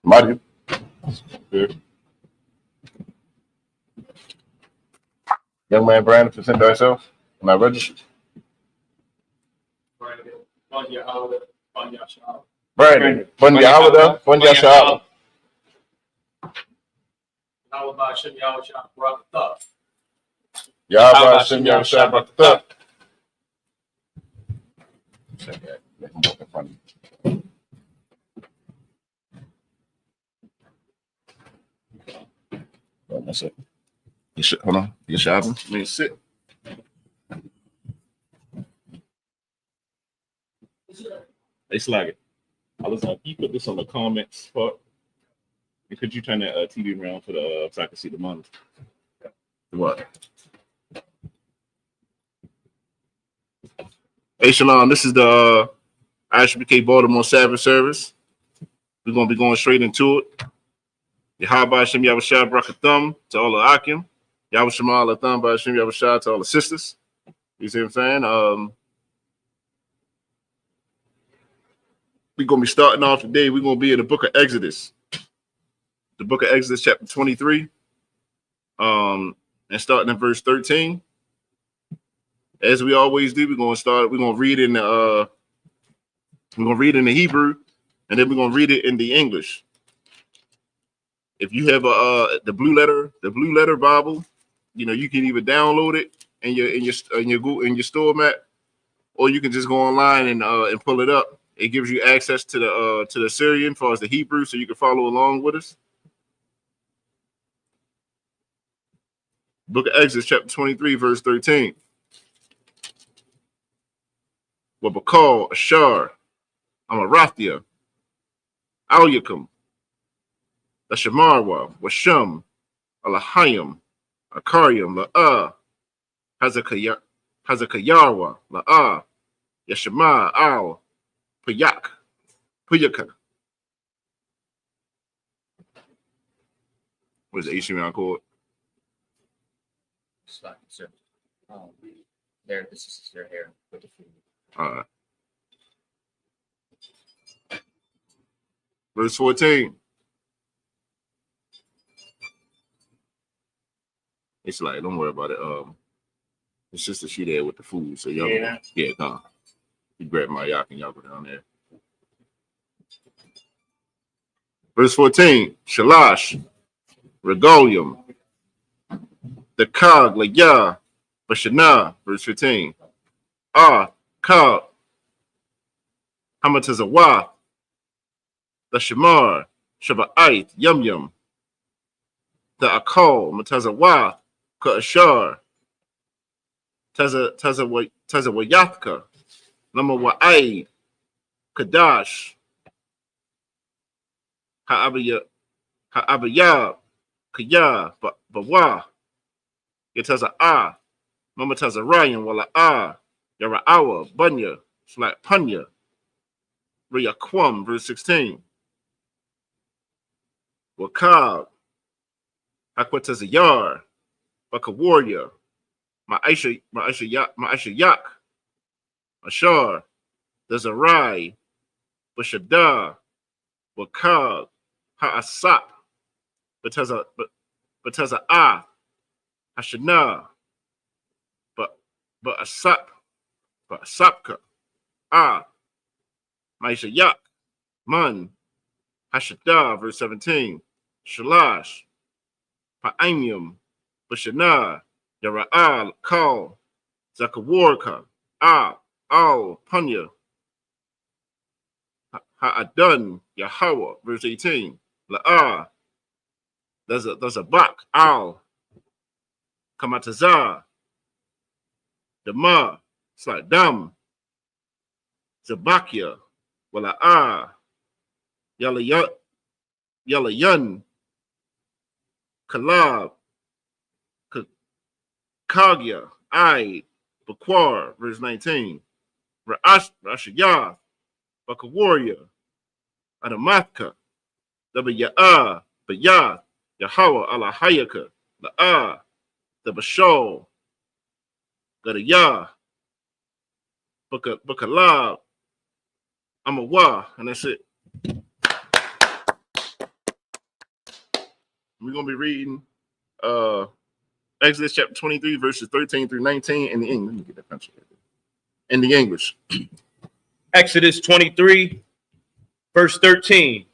Mario. Good. Young man Brandon, present thyself. Am I registered? Brandon, Bunya Hawada, Bunya Shahada. Yahweh Hashem Yahushua Barakatah. Check that. Make him walk in front of you. Oh, that's it. You should, hold on. You shopping? I mean, sit. Hey, Slagger. I was you put this on the comments part. And could you turn that TV around for the so I can see the monitor? What? Hey, Shalom. This is the ISBK Baltimore Sabbath Service. We're going to be going straight into it. Yahweh Hashem Yahushua Barakathum to all the Akim. Yahweh Shema Alatham Hashem Yahushua to all the sisters. You see what I'm saying? We're going to be starting off today. We're going to be in the book of Exodus. The book of Exodus, chapter 23. And starting in verse 13. As we always do, we're going to read in the Hebrew, and then we're going to read it in the English. If you have the blue letter Bible, you know, you can either download it in your store map, or you can just go online and pull it up. It gives you access to the Syrian as far as the Hebrew, so you can follow along with us. Book of Exodus, chapter 23, verse 13. Wabakal, Ashar, Amarathia, Al-Yakum, Lashamarwa, Washam, Alahayim, Akarium, La'ah, Hazakayarwa, La'ah, Yashama, Al, Puyaka. What is the HTML code? Sabbath Service. There, this is their hair with the food. All right. Verse 14. It's like, don't worry about it. It's just a sheet there with the food. So y'all, yeah, come. You grab my yak and y'all go down there. Verse 14. Shalash, Regolium, the Kag, Laya, Bashana. Verse 15. Kag, Hamatazawa, the Shamar, Shaba'ait, Yum, the Akal, Matazawa, Ka'ashar, Tazawayatka, Lama Wa'aid, Kadash, Ha'abayab, Kaya, Bawa, Yataza Mama Tazarayan, Wala Yara'awa, Bunya, Slack Punya, Riyaquam, verse 16. Wakab, Hakwatazayar, Bakawarya, Ma'aisha Yak, Ashar, Dazarai, Bashada, Wakab, Ha'asap, Bataza Hashana, but Asapka, Maisha Yak, Man, Hashada, verse 17, Shalash, Pa'amium, Bashana, Yara'al, Kal, Zakawarka, Al, Punya, Ha'adun, Yahweh, verse 18, La'ah, there's a Bak, Al, Kamatazah, Dama, it's like Dam, Zabakia, Wala'ah, Yalayan, Kalab, Kagya, Ai, Bakwar, verse 19, Rashayah, Bakawarya, Adamatka, Ya'ah, Bayath, Yahweh, Alahayaka, La'ah, the Bashol, Gadayah, Bakalab, Amawa, and that's it. We're gonna be reading Exodus chapter 23, verses 13 through 19 in the English. Let me get that pencil right there. In the English. Exodus 23, verse 13.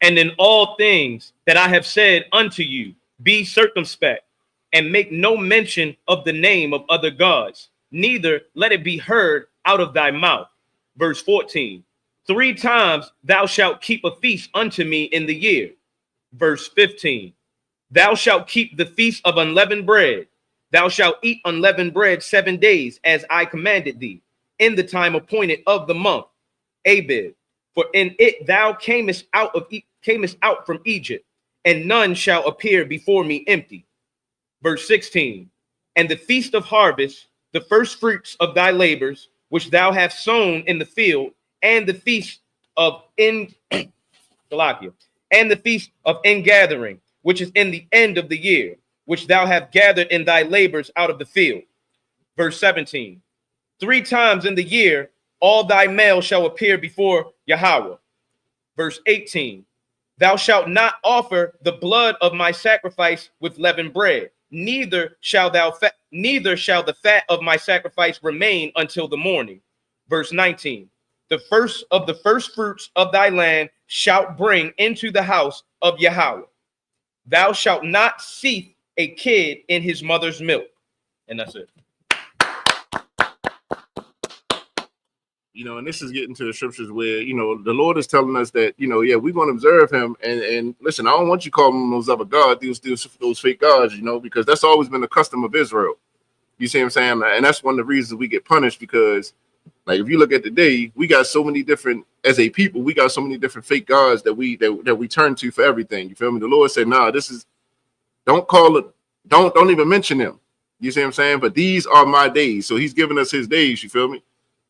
And in all things that I have said unto you, be circumspect, and make no mention of the name of other gods, neither let it be heard out of thy mouth. Verse 14. 3 times thou shalt keep a feast unto me in the year. Verse 15. Thou shalt keep the feast of unleavened bread. Thou shalt eat unleavened bread 7 days, as I commanded thee, in the time appointed of the month, Abib. For in it thou camest out from Egypt, and none shall appear before me empty. Verse 16. And the feast of harvest, the first fruits of thy labors, which thou hast sown in the field, and the feast of and the feast of ingathering, which is in the end of the year, which thou hast gathered in thy labors out of the field. Verse 17. 3 times in the year all thy males shall appear before Yahweh. Verse 18. Thou shalt not offer the blood of my sacrifice with leavened bread, neither shall the fat of my sacrifice remain until the morning. Verse 19. The first of the first fruits of thy land shalt bring into the house of Yahweh. Thou shalt not seethe a kid in his mother's milk. And that's it. You know, and this is getting to the scriptures where, you know, the Lord is telling us that, you know, yeah, we're going to observe him. And listen, I don't want you calling those other gods, those fake gods, you know, because that's always been the custom of Israel. You see what I'm saying? And that's one of the reasons we get punished, because, like, if you look at today, we got so many different, as a people, we got so many different fake gods that we turn to for everything. You feel me? The Lord said, nah, don't call it, don't even mention them. You see what I'm saying? But these are my days. So he's giving us his days, you feel me?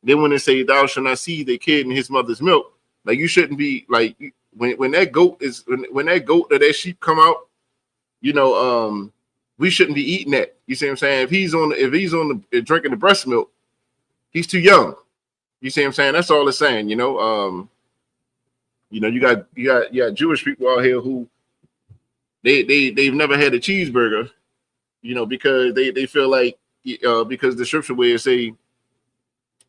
Then when they say thou shalt not see the kid in his mother's milk, like, you shouldn't be like, when that goat is when that goat or that sheep come out, you know, we shouldn't be eating that. You see what I'm saying? If he's on the drinking the breast milk, he's too young. You see what I'm saying? That's all it's saying, you know. You got Jewish people out here who they've never had a cheeseburger, you know, because they feel like because the scripture where it say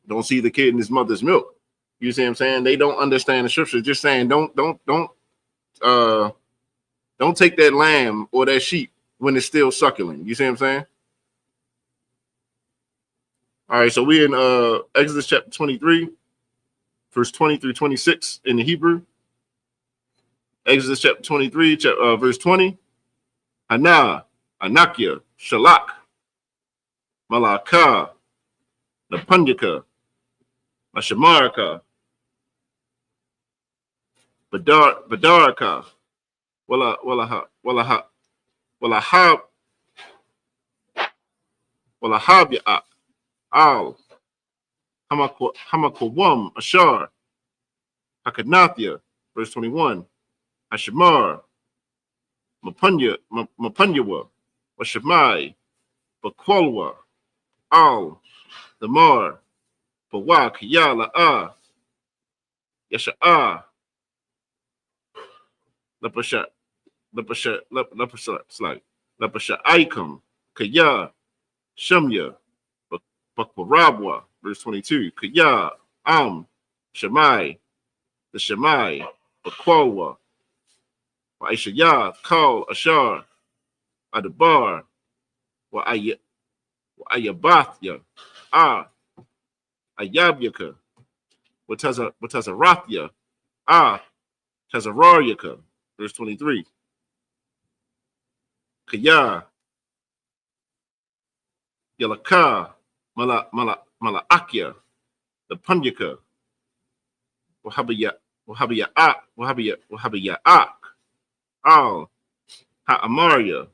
don't see the kid in his mother's milk. You see what I'm saying? They don't understand the scripture. Just saying, don't take that lamb or that sheep when it's still suckling. You see what I'm saying? All right, so we're in Exodus chapter 23, verse 20 through 26 in the Hebrew. Exodus chapter 23, verse 20. Hana, Anakia, Shalak, Malaka, Napunyaka, Mashamaraka, Badaraka, Wallahabia, Al, Hamakawam, Ashar, Hakanathia, verse 21, Hashamar, Mapunyawa, Washamai, Bakwalwa, Al, Damar, Bawak, Yala, Yasha, Lepasha, Icum, Kaya, Shamya, Bakwarabwa, verse 22, Kaya, Shamai, the Shamai, Bakwalwa, Aishaya, Kal, Ashar, Adabar, Ayabathya, Ayabyaka, Watazarathya, Tazararyaka, verse 23. Kaya, Yalaka, Malaakya, the Punyaka, Wahabaya, Al, Ha'amaria,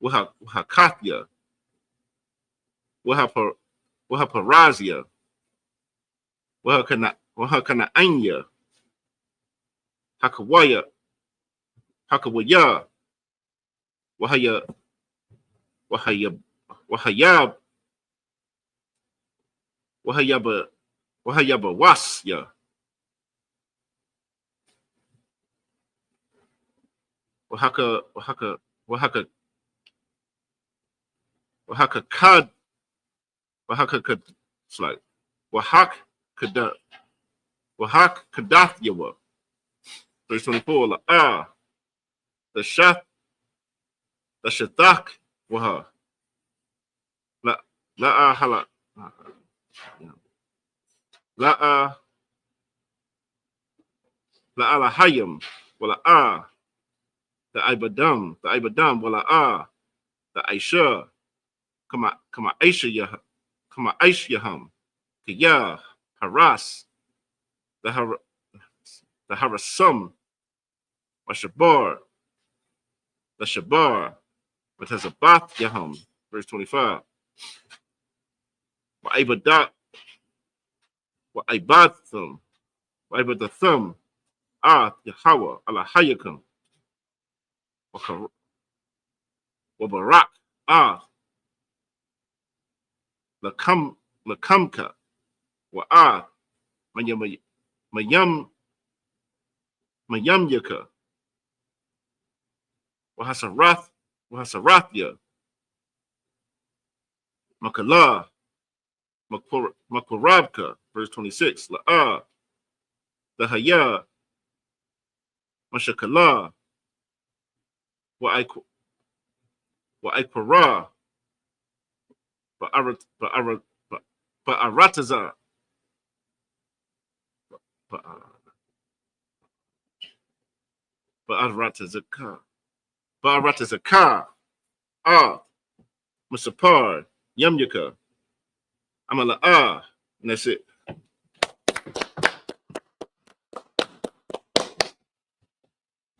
Wahakathya, Wahaparazia, Wahakanaanya, Hakawaya, Wahayabawasya. Wahaka Wahaka Wahaka Wahaka Kad Wahaka Kad it's like Wahak Kada Wahak Kadath Yawa. Verse 24, La the Shath the Shathak Waha. La Hala La Alahayim Wala the Ibadam Wala the Aisha Kama Aisha Yaham Kiyah Haras the Harasum Washabar the Shabar but has a Bath Yaham. Verse 25. Wa'ibadat Wa'ibathum Wa'ibadathum Yahweh Alahayakum Wabarak Lakamka Wa'ah Mayamyaka Wahasarathya Makala Makurabka. Verse 26. La'ah the Haya Mashakala Wa'ikara Ba'arataza Ba'aratazaka Musapar Yamyaka Amala and that's it.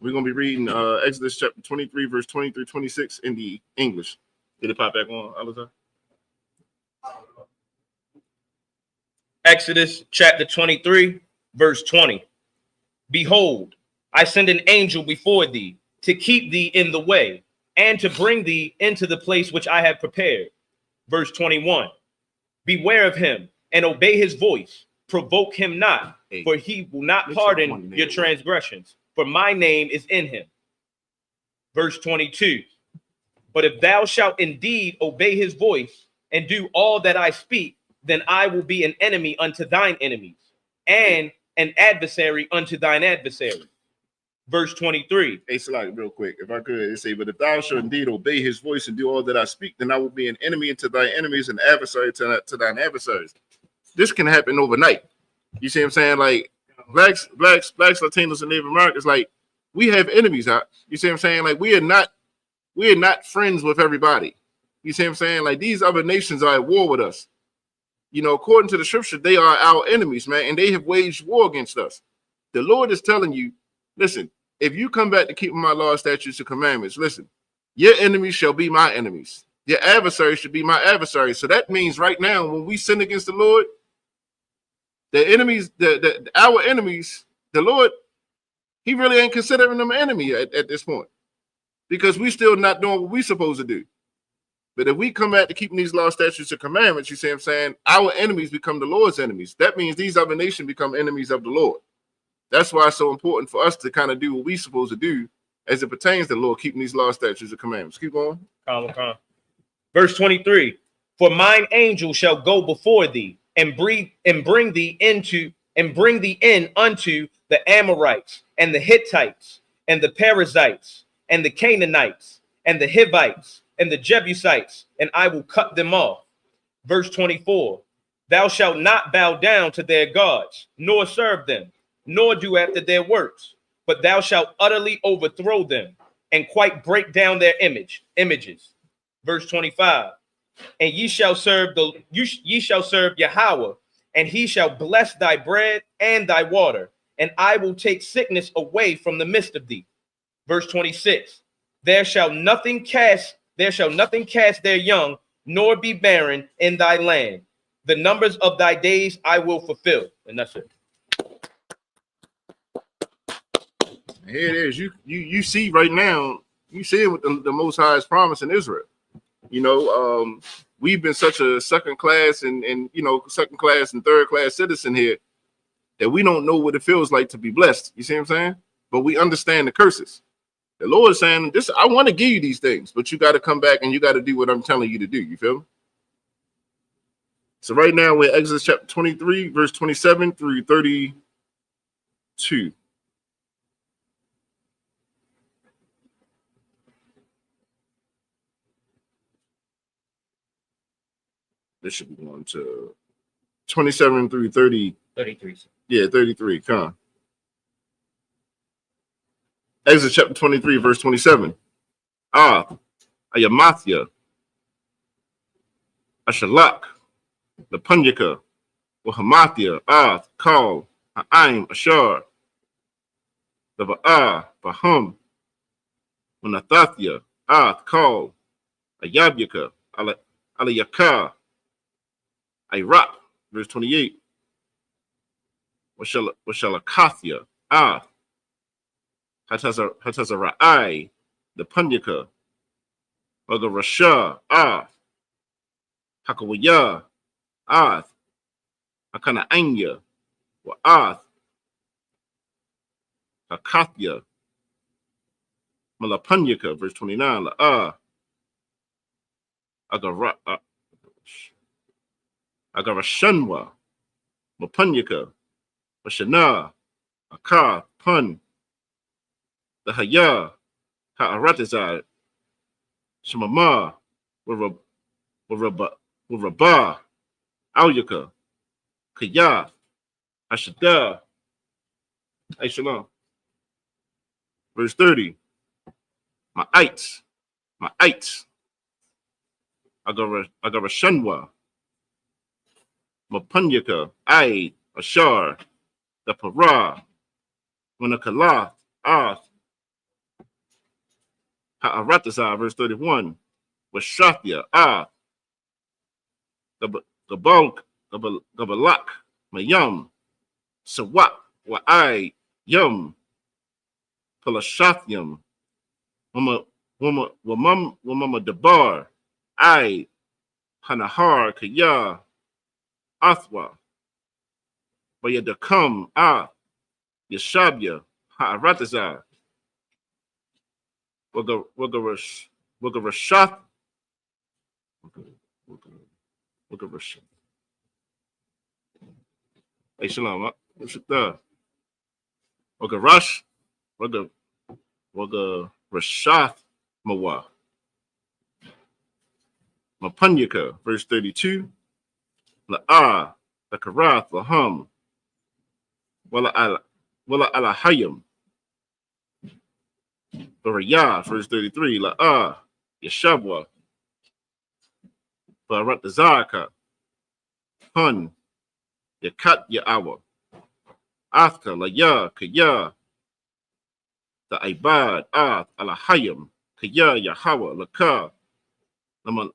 We're going to be reading Exodus chapter 23, verse 20 through 26 in the English. Did it pop back on, Alazar? Exodus chapter 23, verse 20. Behold, I send an angel before thee to keep thee in the way and to bring thee into the place which I have prepared. Verse 21. Beware of him and obey his voice. Provoke him not, for he will not pardon your transgressions, for my name is in him. Verse 22. But if thou shalt indeed obey his voice and do all that I speak, then I will be an enemy unto thine enemies and an adversary unto thine adversary. Verse 23. Hey, Salak, real quick, if I could, it say, but if thou shalt indeed obey his voice and do all that I speak, then I will be an enemy unto thy enemies and adversary to thine adversaries. This can happen overnight. You see what I'm saying? Like blacks, Latinos, and Native Americans, like we have enemies. You see what I'm saying? Like we are not friends with everybody. You see what I'm saying? Like these other nations are at war with us. You know, according to the scripture, they are our enemies, man, and they have waged war against us. The Lord is telling you, listen, if you come back to keeping my laws, statutes, and commandments, listen, your enemies shall be my enemies. Your adversaries should be my adversaries. So that means right now, when we sin against the Lord, the enemies, our enemies, the Lord, he really ain't considering them an enemy at this point because we still not doing what we supposed to do. But if we come back to keeping these laws, statutes, and commandments, you see what I'm saying? Our enemies become the Lord's enemies. That means these other nations become enemies of the Lord. That's why it's so important for us to kind of do what we're supposed to do as it pertains to the Lord, keeping these laws, statutes, and commandments. Keep going. Verse 23. For mine angel shall go before thee and bring thee in unto the Amorites and the Hittites and the Perizzites and the Canaanites and the Hivites and the Jebusites, and I will cut them off. Verse 24. Thou shalt not bow down to their gods, nor serve them, nor do after their works, but thou shalt utterly overthrow them and quite break down their images. Verse 25. And ye shall serve Yahweh, and he shall bless thy bread and thy water, and I will take sickness away from the midst of thee. Verse 26. There shall nothing cast their young, nor be barren in thy land. The numbers of thy days I will fulfill. And that's it. Here it is. You see right now, you see what the Most High is promising Israel. You know, we've been such a second class and third class citizen here that we don't know what it feels like to be blessed. You see what I'm saying? But we understand the curses. The Lord is saying, "This, I want to give you these things, but you got to come back and you got to do what I'm telling you to do." You feel me? So right now we're Exodus chapter 23, verse 27 through 32. This should be going to 27 through 30. 33. Yeah, 33. Come on. Exodus chapter 23, verse 27. Ayamathia, Ashalak, the Punjika, Wahamathia, Kal, Aim, Ashar, the Bahum, Manathathia, Kal, Ayabyaka, Alayaka, Iraq, verse 28. Washalakathia, Hatazara'ai, the Punyaka, Wagarasha, Hakawaya, Hakanaanya, Wa'ath, Hakathya, Malapunyaka, verse 29, Agarashanwa, Mapunyaka, Washana, Akath, Pun, the Haya, Ha'aratazai, Shemama, Warabah, Alyaka, Kayath, Ashada, Shalom. Verse 30. Ma'ait, Agarashanwa, Mapunyaka, Ashar, the Parah, Wanakalath, Ha'aratazai, verse 31. Washathya, Gabalak, Mayum, Sawak, Wa'ai, Yum, Palashathyam, Wamama Dabar, I, Hanahar, Kaya, Athwa, Bayadakam, Yashabya, Ha'aratazai, Wagarashath, Hey, Shalom. Wagarash, Wagarashath Mawa. Mapunyaka, verse 32. La'ah, Lakarath, Laham, Wala Alahayim. Barayah, verse 33. La'ah, Yeshabwa, Baratazaka, Hun, Yakat Ya'awa, Athka, Laya, Kaya, the Ibad, Alahayim, Kaya, Yahawa, Laka, Lama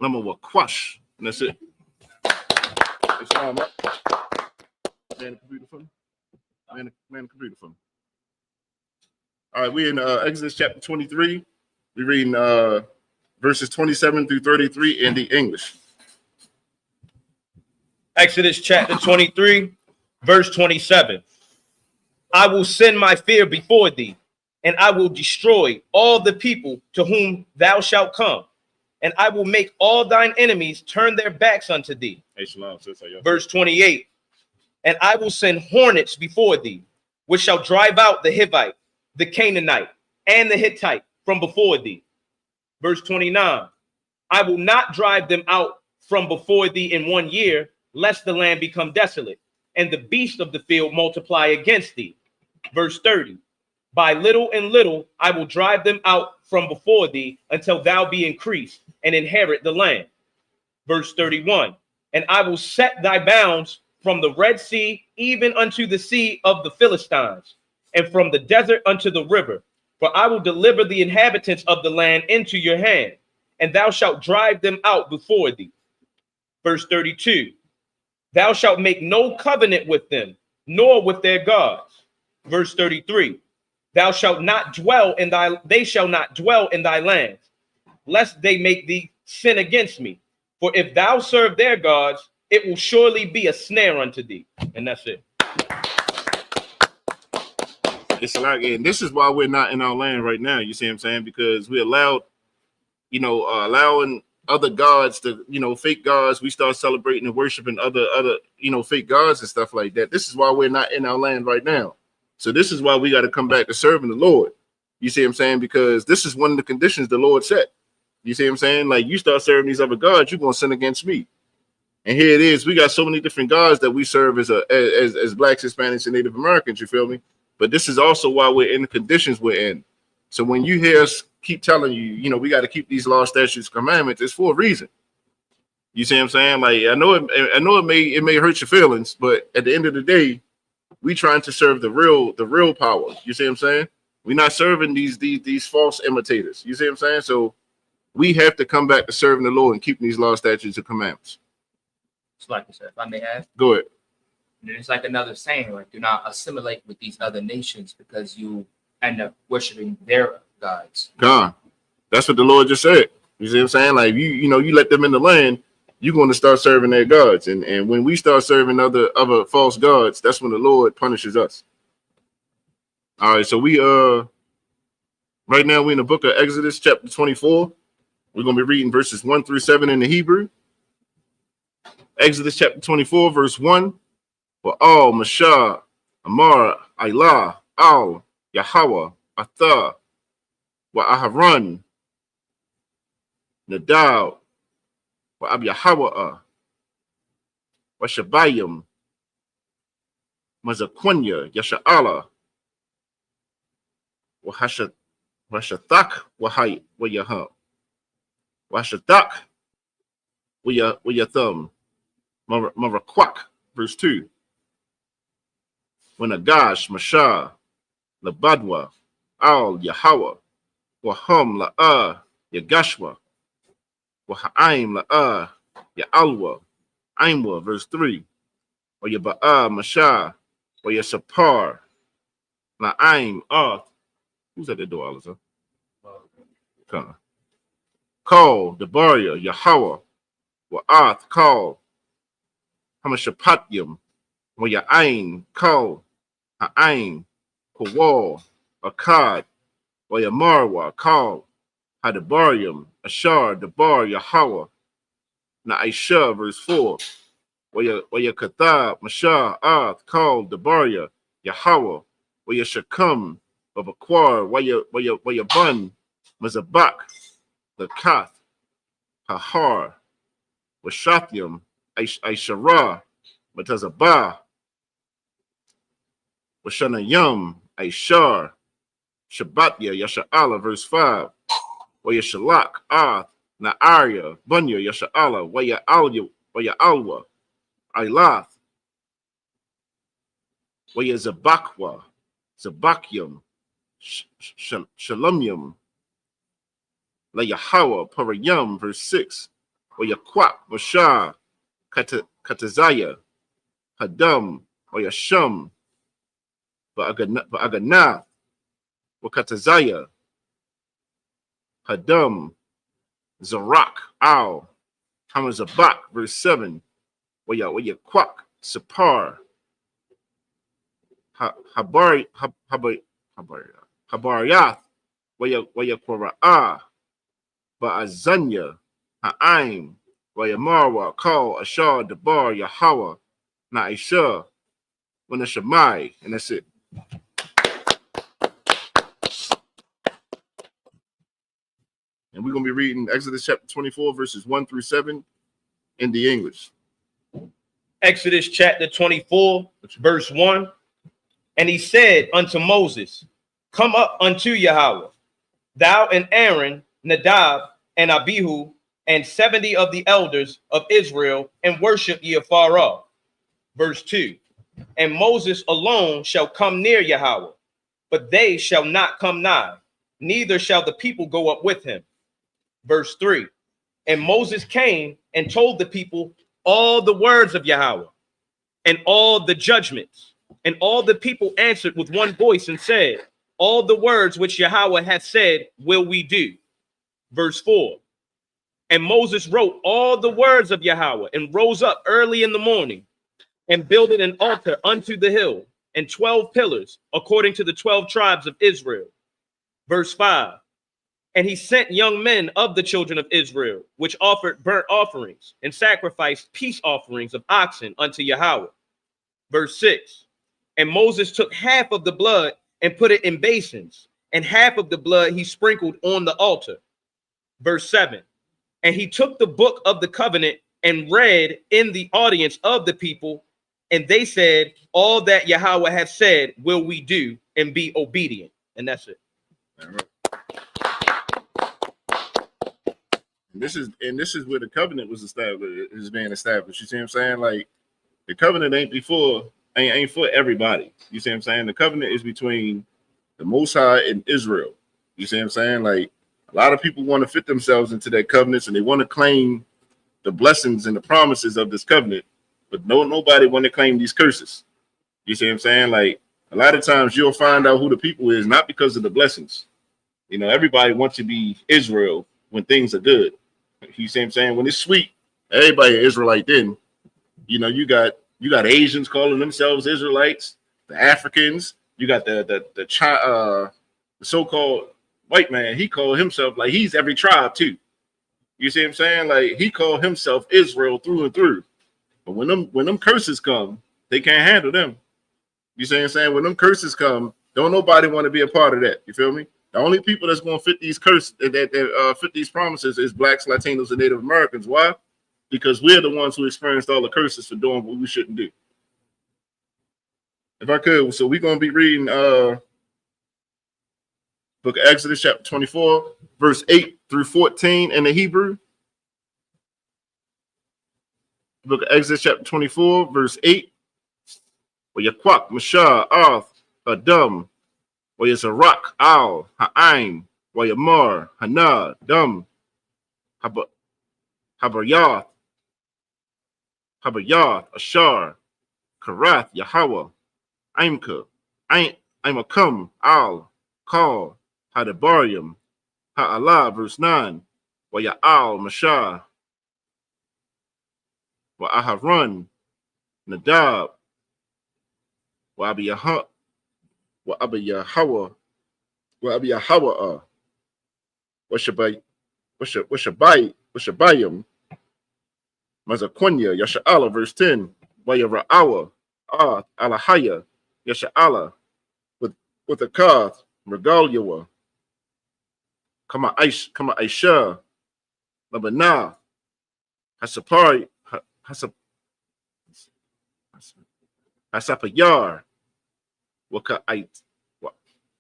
Wakwash. And that's it. Man, computer phone. Man, computer phone. All right, we're in Exodus chapter 23. We're reading verses 27 through 33 in the English. Exodus chapter 23, verse 27. I will send my fear before thee, and I will destroy all the people to whom thou shalt come, and I will make all thine enemies turn their backs unto thee. Hey, Shalom, sis, Verse 28. And I will send hornets before thee, which shall drive out the Hivite, the Canaanite, and the Hittite from before thee. Verse 29. I will not drive them out from before thee in 1 year, lest the land become desolate, and the beasts of the field multiply against thee. Verse 30. By little and little I will drive them out from before thee until thou be increased and inherit the land. Verse 31. And I will set thy bounds from the Red Sea even unto the sea of the Philistines, and from the desert unto the river. For I will deliver the inhabitants of the land into your hand, and thou shalt drive them out before thee. Verse 32. Thou shalt make no covenant with them, nor with their gods. Verse 33. Thou shalt not dwell in they shall not dwell in thy land, lest they make thee sin against me. For if thou serve their gods, it will surely be a snare unto thee. And that's it. It's a lot, and this is why we're not in our land right now. You see what I'm saying? Because we allowed, allowing other gods to, fake gods. We start celebrating and worshiping other, fake gods and stuff like that. This is why we're not in our land right now. So this is why we got to come back to serving the Lord. You see what I'm saying? Because this is one of the conditions the Lord set. You see what I'm saying? Like, you start serving these other gods, you're gonna sin against me. And here it is. We got so many different gods that we serve as blacks, Hispanics, and Native Americans. You feel me? But this is also why we're in the conditions we're in. So when you hear us keep telling you, we got to keep these laws, statutes, commandments, it's for a reason. You see what I'm saying? Like, I know it may hurt your feelings, but at the end of the day, we trying to serve the real power. You see what I'm saying? We're not serving these false imitators. You see what I'm saying? So we have to come back to serving the Lord and keeping these laws, statutes, and commandments. It's like I said, if I may have. Go ahead. And it's like another saying, like, do not assimilate with these other nations because you end up worshiping their gods. God, that's what the Lord just said. You see what I'm saying? Like, you let them in the land, you're going to start serving their gods. And when we start serving other false gods, that's when the Lord punishes us. All right, so we right now we're in the book of Exodus, chapter 24. We're going to be reading verses 1 through 7 in the Hebrew. Exodus chapter 24, verse 1. For all Mashah, Amar, Ilah, Al, Yahweh, Athah, Wa Aharon, Nadab, Wa Abiyahawa, Wa Shabayim, Mazaquanya, Yasha'ala, Wa Hashathak, Wa Yaham, Wa Hashathak, Wa Yatham, Maraquak, verse 2. When Agash, Mashah, Labadwa, Al, Yahweh, Waham, La'ah, Yagashwa, Waha'aim, La'ah, Ya'alwa, Aimwa, verse 3. Or Yaba'ah, Mashah, or Yasapar, La'aim, who's at the door, Aliza? Call, Debaria, Yahweh, Wa'ath, call, Hamashapatyam, Waya'ain, call, Ha'ain, Kawal, Akkad, Wayamarwa, Kal, Hadabarium, Ashar, Dabar, Yahweh, Na'isha, verse 4. Wayakatha, Mashah, Ath, Kal, Dabaria, Yahweh, Wayashakam, Babakwar, Wayabun, Mazabak, Lakath, Hahar, Washathium, Aishara, Matazabah, Washanayam, Aishar, Shabbatya, Yasha'ala, verse 5. Wayashalak, Na'arya, Bunya, Yasha'ala, Waya'alwa, Ailath, Wayazabakwa, Zabakyum, Shalomyum, Layahawa, Parayam, verse 6. Wayakwak, Mashah, Katazaya, Hadam, Wayasham, Ba'aganath, Wakatazaya, Hadam, Zarak, Al, Hamazabak, verse 7. Wayakwak, Sapar, Habaryath, Wayakwara, Ba'azanya, Ha'aim, Wayamarwa, Kal, Ashar, Dabar, Yahweh, Na'isha, Wanashamai, and that's it. And we're going to be reading Exodus chapter 24, verses 1 through 7 in the English. Exodus chapter 24, verse 1. And he said unto Moses, come up unto Yahweh, thou and Aaron, Nadab, and Abihu, and 70 of the elders of Israel, and worship ye afar off. Verse 2. And Moses alone shall come near Yahweh, but they shall not come nigh, neither shall the people go up with him. Verse 3. And Moses came and told the people all the words of Yahweh and all the judgments. And all the people answered with one voice and said, all the words which Yahweh hath said will we do. Verse 4. And Moses wrote all the words of Yahweh and rose up early in the morning and builded an altar unto the hill and 12 pillars, according to the 12 tribes of Israel. Verse 5. And he sent young men of the children of Israel, which offered burnt offerings and sacrificed peace offerings of oxen unto Yahweh. Verse 6. And Moses took half of the blood and put it in basins, and half of the blood he sprinkled on the altar. Verse 7. And he took the book of the covenant and read in the audience of the people, and they said, all that Yahweh hath said will we do, and be obedient. And that's it. And this is where the covenant was established, is being established. You see what I'm saying? Like, the covenant ain't for everybody. You see what I'm saying? The covenant is between the Most High and Israel. You see what I'm saying? Like, a lot of people want to fit themselves into that covenants, and they want to claim the blessings and the promises of this covenant, but nobody want to claim these curses. You see what I'm saying? Like, a lot of times you'll find out who the people is, not because of the blessings. You know, everybody wants to be Israel when things are good. You see what I'm saying? When it's sweet, everybody Israelite. Then, you know, you got Asians calling themselves Israelites, the Africans, you got the so-called white man, he called himself, like, he's every tribe too. You see what I'm saying? Like, he called himself Israel through and through. But when them curses come, they can't handle them. You see what I'm saying? When them curses come, don't nobody want to be a part of that. You feel me? The only people that's going to fit these curses, that fit these promises, is blacks, Latinos, and Native Americans. Why? Because we're the ones who experienced all the curses for doing what we shouldn't do. If I could, so we're going to be reading book of Exodus, chapter 24, verse 8 through 14 in the Hebrew. Book of Exodus, chapter 24, verse 8. Wayakwak, Mashah, Arth, Adam, Wayazarak, Al, Ha'aim, Wayamar, Hana, Dum, Habaryath, Ashar, Karath, Yahweh, Aimka, Aimakam, Al, Kal, Hadabarium, Ha'Allah, verse 9, Waya'al, Mashah, Wa'aharon, Nadab, Wa'abiyahawa, Washabayim, Mazaquanya, Yasha'ala, verse 10, Wayara'awa, Alahaya, Yasha'ala, with a kath, Regalia, Kama Aisha, Labana, Hasapari, Hasapayar, Waka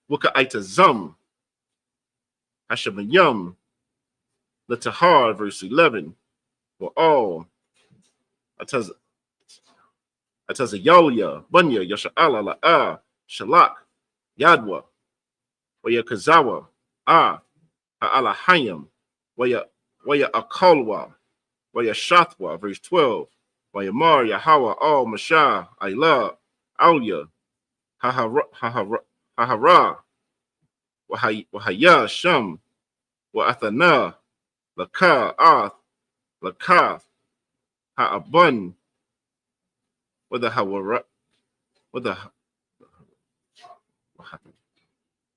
Aitazum, Hashabayum, Latahar, verse 11, were all Ataza Yalya, Bunya, Yasha'ala, La'a, Shalak, Yadwa, Waya Kazawa, Ha'alahayim, Waya Akalwa, Waya Shathwa, verse 12, Waya Mar, Yahweh, Al Mashah, Ayla, Alya, Hahara, Wahaya, Sham, Wa'athana, Laka, Ath, Lakath, Ha'abun, with the Hawara, with the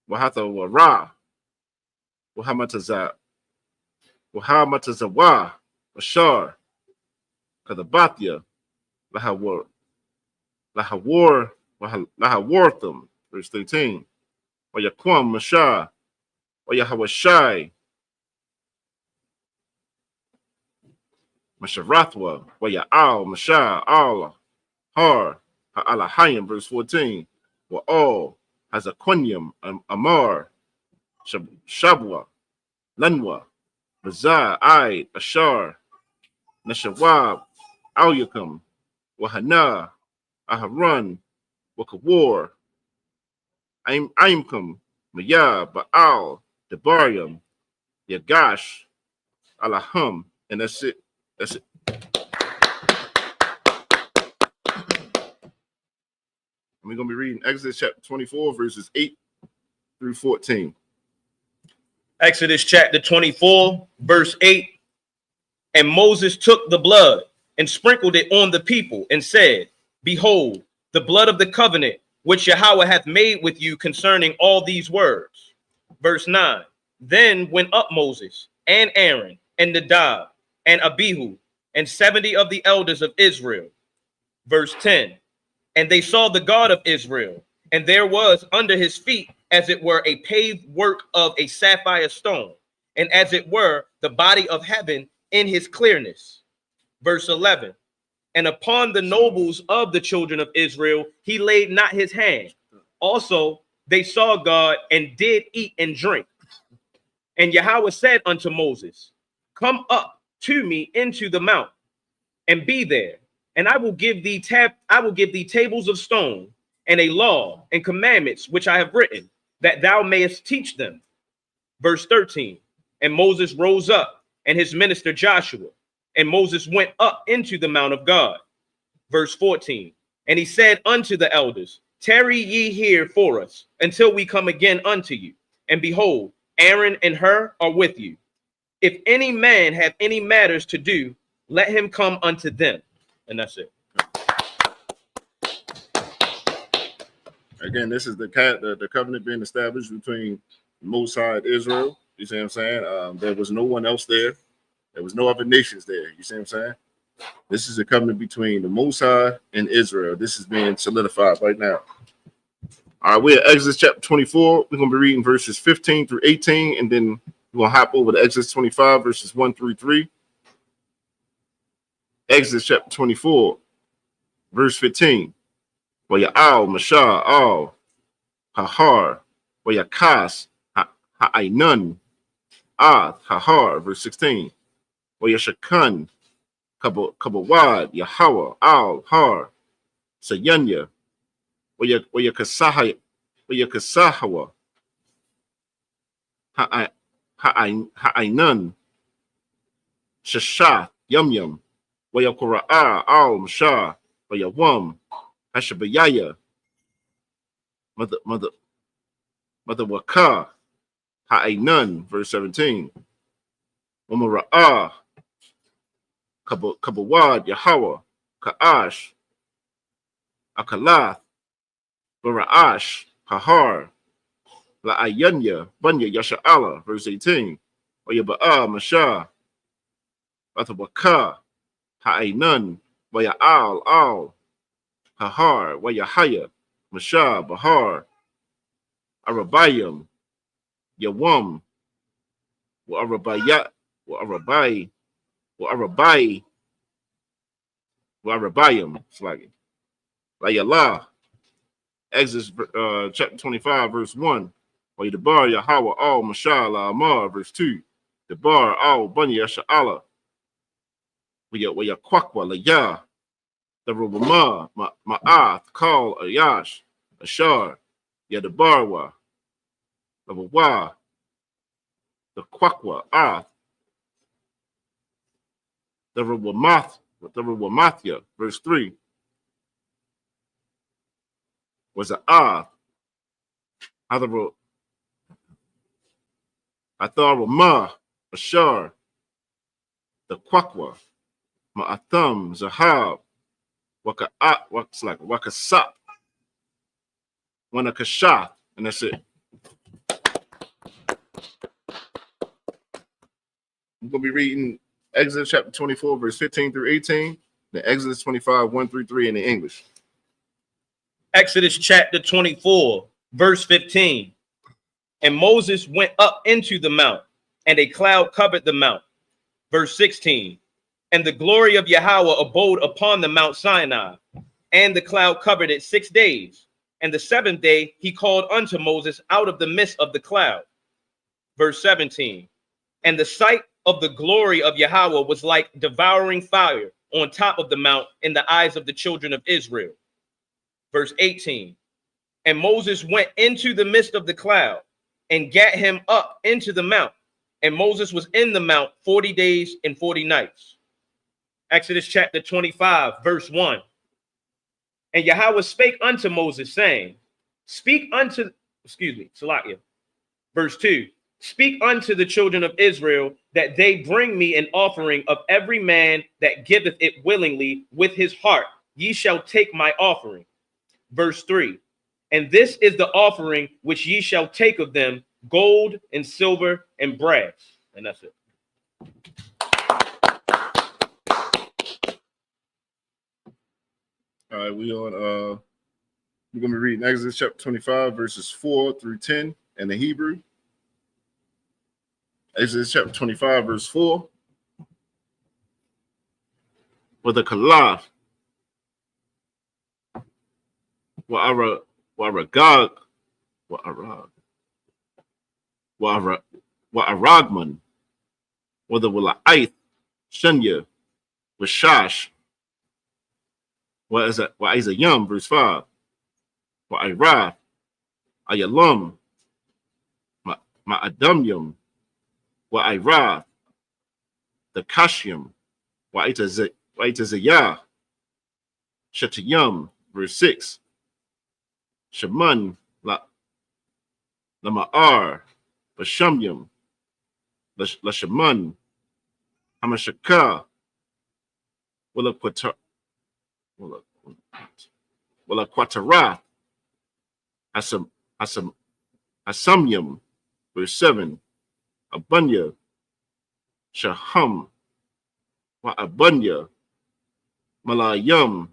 Wahatha Wara, Wahamazawa, Bashar, Kadabathia, Lahawortham, verse 13, Wayaquam, Mashah, Wayahawashai, Masharathwa, Waya'al, Mashah, Allah, Har, Ha'alahayim, verse 14, were all Hazaquanyam, Amar, Shabwa, Lanwa, Bazar, Aid, Ashar, Nashawab, Alyakam, Wahana, Aharon, Wakawar, Aimkum, Maya, Baal, Debarium, Yagash, Alahum, and that's it. That's it. And we're going to be reading Exodus chapter 24, verses 8 through 14. Exodus chapter 24, verse 8. And Moses took the blood and sprinkled it on the people and said, behold, the blood of the covenant which Yahweh hath made with you concerning all these words. Verse 9. Then went up Moses and Aaron and Nadab and Abihu and 70 of the elders of Israel. Verse 10. And they saw the God of Israel, and there was under his feet, as it were, a paved work of a sapphire stone, and as it were, the body of heaven in his clearness. Verse 11. And upon the nobles of the children of Israel, he laid not his hand. Also, they saw God and did eat and drink. And Yahweh said unto Moses, come up to me into the mount and be there, and I will give thee tables of stone and a law and commandments which I have written, that thou mayest teach them. Verse 13. And Moses rose up, and his minister Joshua, and Moses went up into the mount of God. Verse 14. And he said unto the elders, tarry ye here for us until we come again unto you. And behold, Aaron and Hur are with you. If any man have any matters to do, let him come unto them. And that's it. Again, this is the covenant being established between the Most High and Israel. You see what I'm saying? There was no one else there. There was no other nations there. You see what I'm saying? This is a covenant between the Most High and Israel. This is being solidified right now. All right, we're at Exodus chapter 24. We're going to be reading verses 15 through 18, and then we're going to hop over to Exodus 25, verses 1 through 3. Exodus chapter 24, verse 15. Waya'al, Mashah, Al, Hahar, Wayakas, Ha'ainun, Ad, Hahar, verse 16. Wayashakan, Kabawad, Yahweh, Al, Har, Sayanya, Wayakasahawa, Ha'ainun, Shashath, Yum, Wayakura'a, Al, Mashah, Wayawam, Hashabayaya, Mother Waka, Ha'ainun, verse 17. Umara'ah, Kabawad, Yahweh, Ka'ash, Akalath, Bara'ash, Hahar, La'ayanya, Bunya, Yasha'ala, verse 18. Oyaba'a, Mashah, Bathawaka, Ha'ainun, Waya'al, Al, Hahar, Wayahaya, Mashah, Bahar, Arabayim, Yawam, Wa'arabayat, Wa'arabayim, slaggy. Layala, Exodus chapter 25, verse 1. Wayadabar, Yahweh, Al, Mashah, La'amar, verse 2. Debar, Al, Bunny, Yasha'ala, Wayakwakwa, Layah, the Rubama, Ma'ath, Kal, Ayash, Ashar, Yadabarwa, the Wawa, the Kwakwa, Ath, the Rubamathya, verse 3, was an Ath, Atharama, Ashar, the Kwakwa, Ma'atham, Zahab, Wakasap, Wanakashath, and that's it. I'm going to be reading Exodus chapter 24, verse 15 through 18, then Exodus 25, 1 through 3 in the English. Exodus chapter 24, verse 15. And Moses went up into the mount, and a cloud covered the mount. Verse 16. And the glory of Yahweh abode upon the Mount Sinai, and the cloud covered it 6 days. And the seventh day he called unto Moses out of the midst of the cloud. Verse 17. And the sight of the glory of Yahweh was like devouring fire on top of the mount in the eyes of the children of Israel. Verse 18. And Moses went into the midst of the cloud and gat him up into the mount. And Moses was in the mount 40 days and 40 nights. Exodus chapter 25, verse 1. And Yahweh spake unto Moses, saying, Salakia. Verse 2. Speak unto the children of Israel that they bring me an offering of every man that giveth it willingly with his heart. Ye shall take my offering. Verse 3. And this is the offering which ye shall take of them, gold and silver and brass. And that's it. All right, we're going to be reading Exodus chapter 25, verses 4 through 10 in the Hebrew. Exodus chapter 25, verse 4. With a kalaf, wa'aragag, wa'aragman, with a wila'ith, shenya, washash, wa'iza yum, verse 5. Wa'iraf, ayalum, ma'adamyum, wa'iraf, the kashyum, wa'itazayah, shatayum, verse 6. Shaman, lama'ar, bashamyum, lashaman, hamashaka, walaquatarath, asamyum, verse 7. Abunya, shaham, wa'abunya, malayam,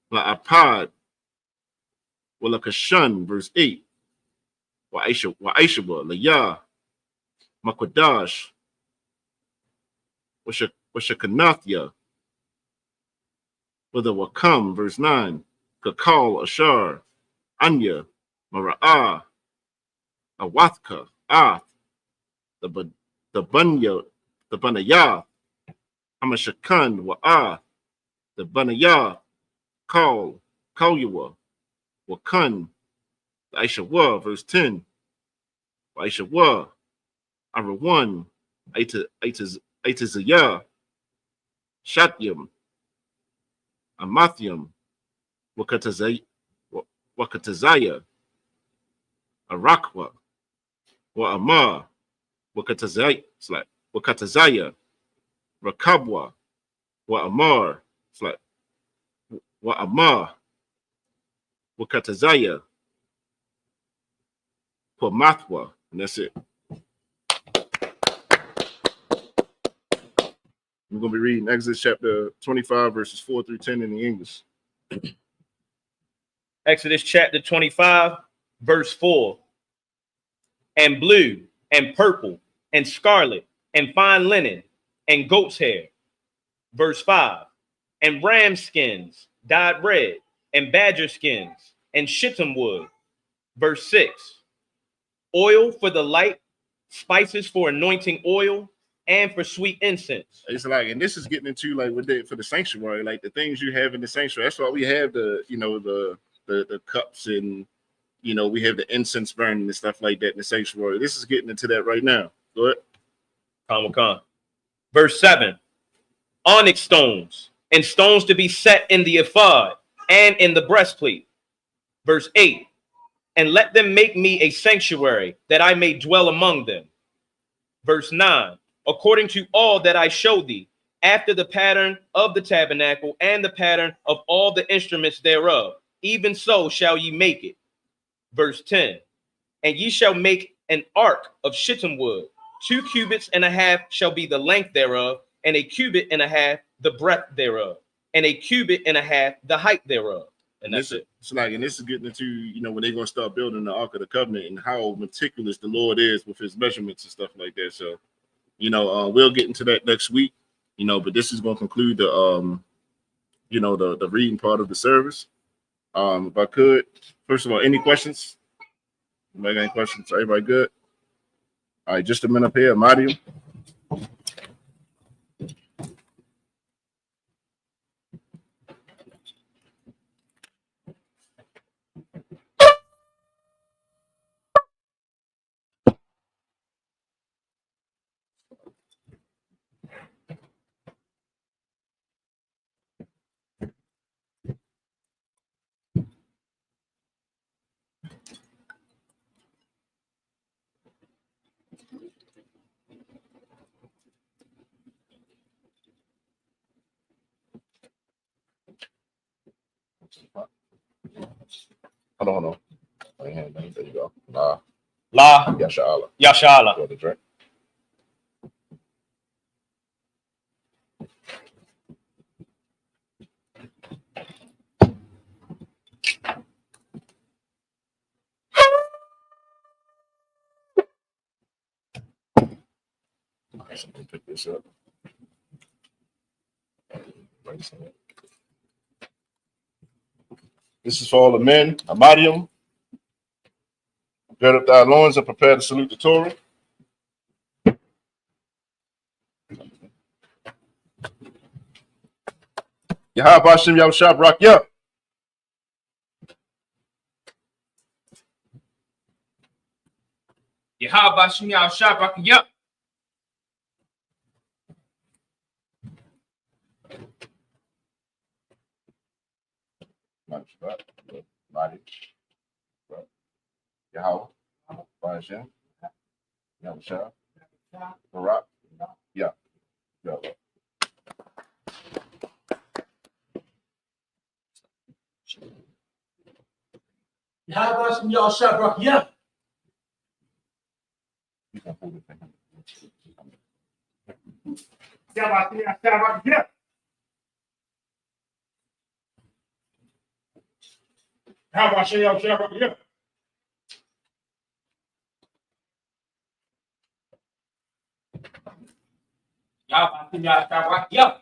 la'apad, walakashan, verse 8. Wa'aishaba, layah, makwadash, washakanathya, with a wakam, verse 9. Kakal, ashar, anya, mara'ah, awathka, ath, the bunya, the banayah, hamashakan, wa'ah, the banayah, kal, kalyawa, wakan, the aishawa, verse 10. Aishawa, arawan, aitazayah, shatyam, amathyam, wakatazaya, arakwa, wa'amah, wakatazaya, rakabwa, wa'amar, wa'amah, wakatazaya, Pamathwa, and that's it. We're going to be reading Exodus chapter 25, verses 4 through 10 in the English. Exodus chapter 25, verse 4. And blue and purple and scarlet and fine linen and goat's hair. Verse 5. And ram skins dyed red and badger skins and shittim wood. Verse 6. Oil for the light, spices for anointing oil, and for sweet incense. It's like, and this is getting into like with for the sanctuary, like the things you have in the sanctuary. That's why we have the cups, and we have the incense burning and stuff like that in the sanctuary. This is getting into that right now. Go ahead. Khan. Verse 7. Onyx stones and stones to be set in the ephod and in the breastplate. Verse 8. And let them make me a sanctuary, that I may dwell among them. Verse 9, according to all that I show thee, after the pattern of the tabernacle and the pattern of all the instruments thereof, even so shall ye make it. Verse 10, and ye shall make an ark of shittim wood. 2 cubits and a half shall be the length thereof, and a cubit and a half the breadth thereof, and a cubit and a half the height thereof. And that's it. It's like, and this is getting into, when they're going to start building the Ark of the Covenant and how meticulous the Lord is with his measurements and stuff like that. So, we'll get into that next week, but this is going to conclude the reading part of the service. If I could, first of all, any questions? Anybody got any questions? Everybody good? All right, just a minute up here, Mario. Hold on. There you go. La. La Yashala. Yashala. Go to drink. Somebody pick this up. This is for all the men. Amadium. Gird up thy loins and prepare to salute the Torah. Yahweh Hashem Yahushua Barak Yah. Yahweh Bashim Yahushua Barak Yah. Yahweh Hashem Yahushua Barak Yah. Yahweh Hashem Yahushua Barak Yah. How about Shem Yahushua Barak Yah? Yahweh Bashim Yahushua Barak Yah.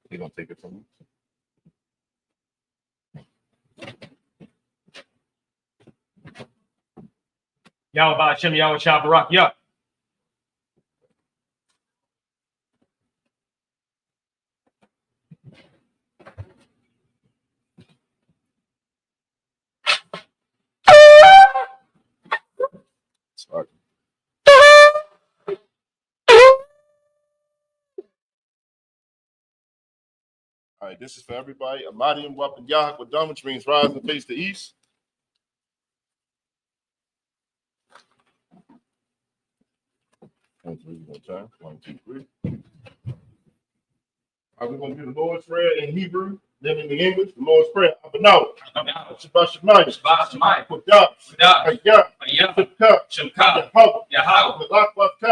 He's gonna take it from me. Yahweh Hashem Yahushua Barak Yah. Sorry. All right, this is for everybody. Amadium Wapin Yahak Wadam, which means rise and face the east. One, two, three. All right, we're going to do the Lord's Prayer in Hebrew, then in the English, the Lord's Prayer. Abanaw. Shabbat Shemayim. Shabbat Shemayim. Kodam. Kodam. Hayah. Hayah. Shemka. Shemka. Yahweh. Yahweh. Malak Malak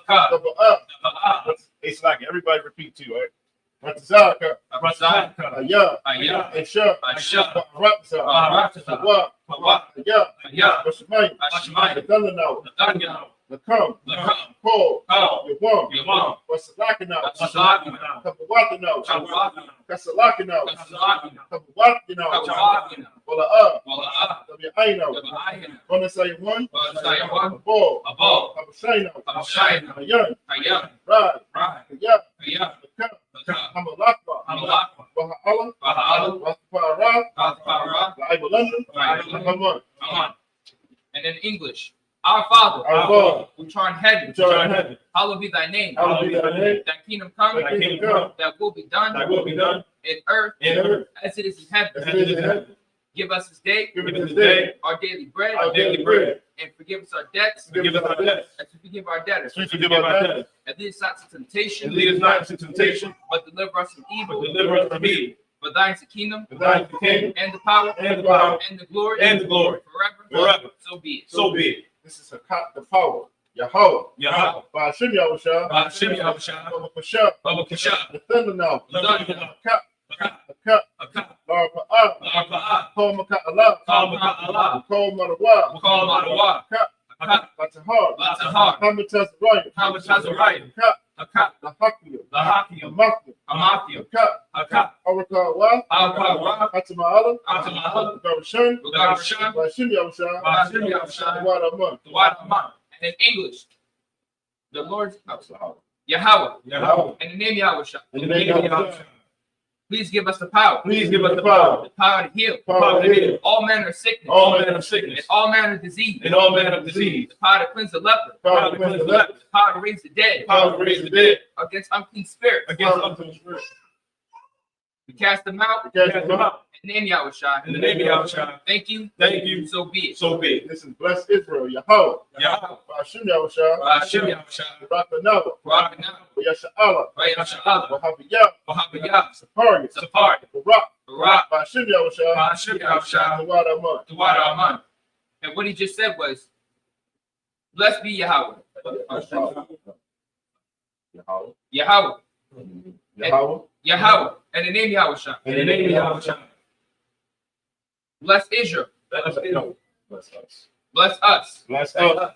Bakar. Daba'ah. It's like everybody repeat too, right? Ratzaka. Ratzaka. Hayah. Hayah. Aisha. Aisha. Baratza. Baratza. Hawa. Hawa. Hayah. Hayah. Bashemayim. Bashemayim. Adonai. Nathaniel. Nakam. Nakam. Paul. Paul. Yawam. Yawam. Wasalakana. Wasalakana. Kabawatana. Kabawatana. Kasalakana. Kasalakana. Kabawatana. Kabawatana. Wala'ah. Wala'ah. Tabi'ayna. Tabi'ayna. Bonasayawan. Bonasayawan. Abol. Abol. Kabashayna. Kabashayna. Hayan. Hayah. Rad. Right. Hayah. Hayah. Nakam. Nakam. Hamalakwa. Hamalakwa. Baha'ala. Baha'ala. Rastafari. Rastafari. La'ibulanda. La'ibulanda. Come on. Come on. And in English, our Father, Our Father, which art in heaven, which art in heaven, hallowed be thy name. hallowed be thy name. Thy kingdom come, Thy kingdom come. that will be done, Thy will be done in earth, in earth as it is in heaven. as it is in heaven. Give us this day Give us this day our daily bread, our daily bread. and forgive us our debts, Forgive us our debts, as we forgive our debtors. as we forgive our debtors. And lead us not to temptation, And lead us not into temptation, but deliver us from evil. but deliver us from evil. For thine is the kingdom, For thine is the kingdom, and the power, and the power, and the glory, and the glory, forever. forever. So be it. So be it. This is the power. Yahweh. Yahweh. Ba'ashem Yahushua. Ba'ashem Yahushua. Baba Kasha. Baba Kasha. The thunder now. The thunder now. Cut. Cut. Cut. Cut. Lara Pa'ah. La'arpa'ah. Kol Makat Allah. Kol Makat Allah. Kol Marawa. Kol Marawa. Cut. Cut. Latahar. Latahar. Hamataz Ryan. Hamataz Ryan. Cut. Cut. Lahakia. Lahakia. Amakia. Amakia. Cut. Cut. Arakawa. Arakawa. Hatama'ala. Hatama'ala. Garashan. Garashan. Ba'ashem Yahushua. Ba'ashem Yahushua. Wadaman. Wadaman. And in English, the Lord's Yahweh, Yahweh. and the name Yahushua. In the name of Yahushua. Please give us the power. Please give us the power. The power to heal. Power to heal. All manner of sickness. All manner of And sickness. all manner of disease. And all manner of disease. The power to cleanse the leper. Power to cleanse the leper. The power to raise the dead. Power to raise the dead. Against unclean spirits. Against unclean spirits. We cast them out. Cast them out. In the name of Yahushua. In the name of Yahushua. Thank you. Thank you. So be it. So be it. This is blessed Israel, Yahweh. Yahweh. Ba'ashim Yahushua. Ba'ashim Yahushua. Barakanawa. Barakanawa. Yasha'ala. Yasha'ala. Wahabiyah. Wahabiyah. Saparia. Sapari. Barak. Barak. Ba'ashim Yahushua. Ba'ashim Yahushua. Tawad Aman. Tawad Aman. And what he just said was, blessed be Yahweh. Yahweh. Yahweh. Yahweh. Yahweh. And the name Yahushua. In the name of Yahushua. Bless Israel. Bless Israel. Bless us. Bless us. Bless us.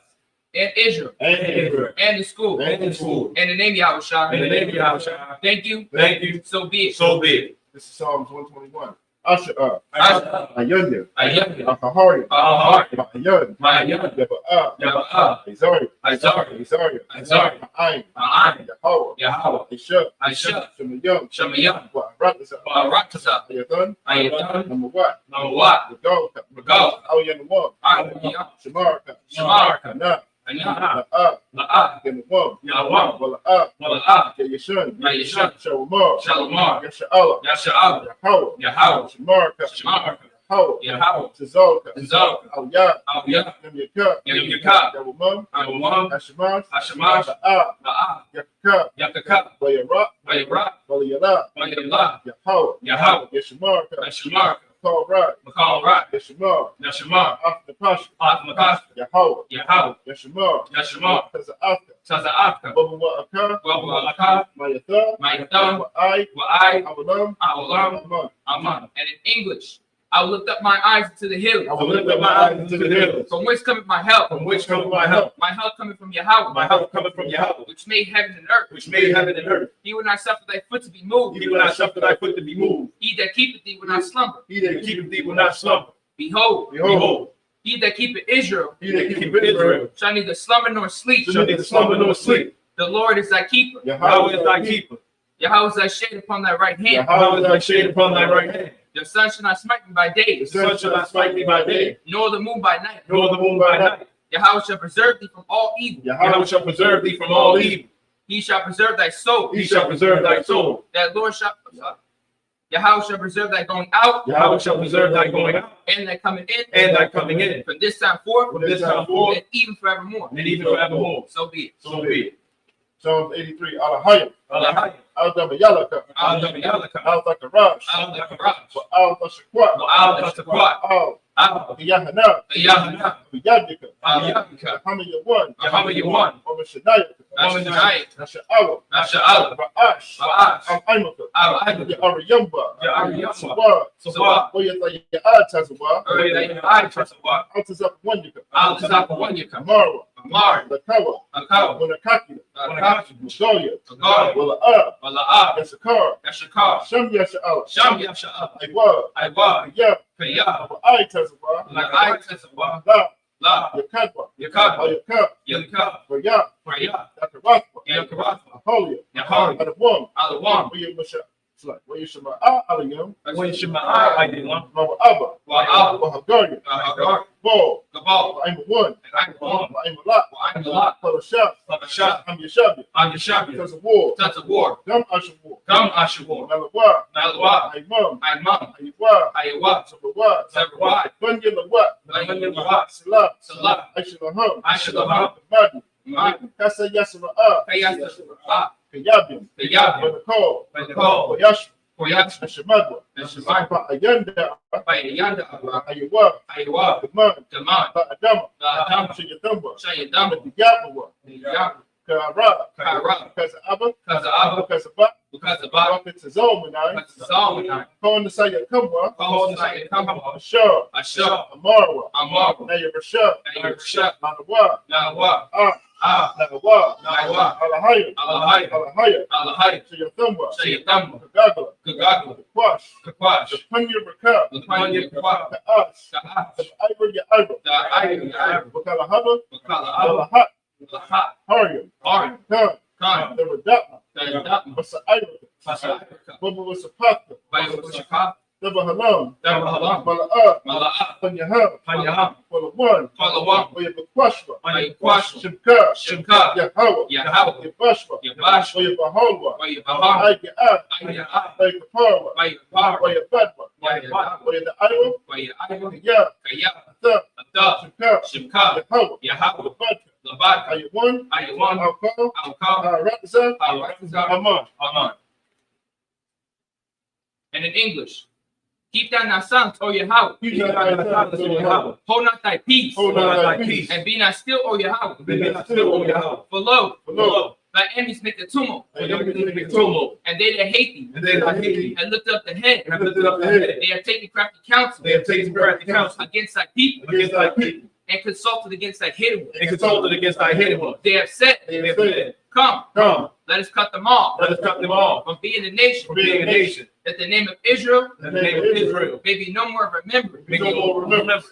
And Israel. And Israel. And the school. And the school. In the name Yahushua. In the name of Yahushua. Thank you. Thank you. So be it. So be it. This is Psalms 121. Usher up. Asher. Ayunya. Ayunya. Ahahari. Ahahari. Ma'ayun. Ma'ayun. Yaba'ah. Yaba'ah. Isaiah. Isaiah. Isaiah. Isaiah. Ma'ayin. Ma'ayin. Yahweh. Yahweh. Isha. Isha. Shemayim. Shemayim. Wa'aratasa. Barakasa. Ayathan. Ayatan. Number what? Number what? Regalka. Regal. Aoyanawam. Ayatan. Shamarka. Shamarka. Nah. Anah. La'ah. La'ah. Yanawam. Yahweh. Wala'ah. Wala'ah. Yayashun. Yayashun. Shalomar. Shalomar. Yasha'ala. Yasha'al. Yahweh. Yahweh. Shamarka. Shamarka. Yahweh. Yahweh. Tzalka. Tzalka. Aliyah. Aliyah. Yamyaka. Yamyaka. Yawamam. Yawamam. Hashemash. Hashemash. La'ah. La'ah. Yakaka. Yakaka. Wayara. Vayra. Waliyala. Vayla. Yahweh. Yahweh. Yeshamarka. Yashamarka. Call right. Makal Rat. Yeshamar. Yashamar. After Pasha. Atmakash. Yahweh. Yahweh. Yeshamar. Yashamar. Kaza after. Taza Afka. Baba Wa'aka. Wabaka. Mayatha. Mayatham. Wa'ai. Wa'ai. Awalam. Awalam. Aman. Aman. And in English, I will lift up my eyes to the hills. I will lift up my eyes into the hills. From whence cometh my help? From which cometh my help? My help cometh from Yahweh. My help cometh from Yahweh, Which made heaven and earth. which made heaven and earth. He will not suffer thy foot to be moved. He will not suffer thy foot to be moved. He that keepeth thee will not slumber. He He that that keepeth thee will not slumber. Behold, Behold. he that keepeth Israel He that Keep keepeth Israel. shall neither slumber nor sleep. Shall neither slumber nor sleep. The Lord is thy keeper. Yahweh is thy keeper. Yahweh is thy shade upon thy right hand. Yahweh is thy shade upon thy right hand. The sun shall not smite thee by day, The sun shall not smite thee by day, nor the moon by night. nor the moon by night. Yahweh shall preserve thee from all evil. Yahweh shall preserve thee from all evil. He shall preserve thy soul. He shall preserve thy soul. That Lord shall. Yahweh shall preserve thy going out Yahweh shall preserve thy going out and thy coming in and thy coming in from this time forth from this time forth and even forevermore. and even forevermore. So be it. So be it. Psalms 83. Alahayim. Alahayim. Al-Dabayalaka. Al-Dabayalaka. Al-Thakarash. Al-Dakaraj. Al-Thashakwa. Al-Datakwa. Al-Yahana. Yahana. Yadika. Al-Yabika. Hamayawan. Yahawayawan. Omashanayaka. Wamanayat. Nasha'ala. Nasha'ala. Ra'ash. Ra'ash. Al-Aimaka. Al-Aimaka. Ya'ariyamba. Ya'ariyamba. Sawa. Sawa. Oyataya'a. Al-Tazawa. Altazapawanyaka. Al-Tazapawanyaka. Amara. Amar. Lakawa. Akawa. Munakaki. Akawa. Magoya. Agawa. Wala'ah. Wala'ah. Yasakar. Yashakar. Shem Yasha'ala. Sham Yasha'ah. Aywa. Aywa. Ayah. Kaya. Wa'ai Tazawa. La'ai Tazawa. La. La. Yakadwa. Yakadwa. Ayaka. Yalka. Raya. Raya. Dakaratwa. Yalkaratwa. Aholia. Yahari. Adawam. Alawam. Wayashama Alayam. When Shema I did one. Mawa'aba. Wa'ab. Wahagaria. Ahagar. Ball. Gabal. I'm one. I'm one. I'm a lot. I'm a lot. Photoshop. Photoshop. I'm Yashabi. I'm Yashabi. Because of war. That's a war. Gum Usher war. Come Ashawar. Malawa. Nalawa. Imam. I'm mom. Aywa. Ayawa. Sabawa. Sabawa. Bunya Lawa. Lawa. Salah. Salah. Aishalaham. Aishalaham. Madi. Madi. Kasa Yasra'a. Kayasa. Kayabim. Kayabim. Banakal. Banakal. Koyash. Koyats. Ashamadwa. Nashimai. Ayanda. Bayanda. Aywa. Ayawa. Daman. Daman. Adama. Adam. Shayadamba. Shayadam. Yabawa. Yam. Kara. Kara. Kasa Abba. Kaza Abba. Kasa Ba. Because the Bible. Prophet Zalmanai. Because Solomon. Calling the Saya Kumba. Calls like come Ashar. Ashar. Amarwa. Amar. Naya Rashad. Shut. Manawa. Nawa. Ah. Nawa. Nawa. Alahaya. Alahaya. Alahaya. Alahai. Shayathamba. Shayadam. Kagagala. Gagagla. Kwash. Kakwash. The Punya Rakab. Lapanya Kakwa. Ka'as. Ka'as. The Iber Ya'ibra. The Iber. Wakalahaba. Bakala Abba. Alahat. Lahat. Haryam. Ari. Khan. Khan. The Radatma. The Datma. Wasa Iber. Fasa. Bubba was a Paka. Bayo Shaka. Halam, Halam, Mala'ah, Mala'ah, Panyaham, Panyaham, Palawan, Palawan, Oyabakwashma, Oyabakwashma, Shimka, Shimka, Yahweh, Yahweh, Yabashma, Yabashma, Oyabahalwa, Oyabaham, Ayah, Ayah, Oyakaparwa, Oyapar, Oyabadwa, Oyabadwa, Oyadaiwa, Oyaiwa, Kaya, Kaya, Ata, Ata, Shimka, Shimka, Yahweh, Yahweh, Labadka, Labad, Ayawan, Ayawan, Alkal, Alkal, Ratza, Al-Ratazar, Aman. Aman. And in English, keep thy nasam, O Yahweh. Keep thy nasam, O Yahweh. Hold not thy peace. Hold not thy peace. And be not still, O Yahweh. Be not still, O Yahweh. For lo, thy enemies make a tumult. And they And they that hate thee. And they that hate thee. And lift up the head. have lifted up the head. They have taken crafty counsel. They have taken crafty counsel Against thy people. against thy people. And consulted against thy hidden ones. And consulted against thy hidden ones. They have said, They have said, Come, Come, let us cut them off. let us cut them off From being a nation. from being a nation. That the name of Israel In the name of Israel. may be no more remembered. Be no more remembrance.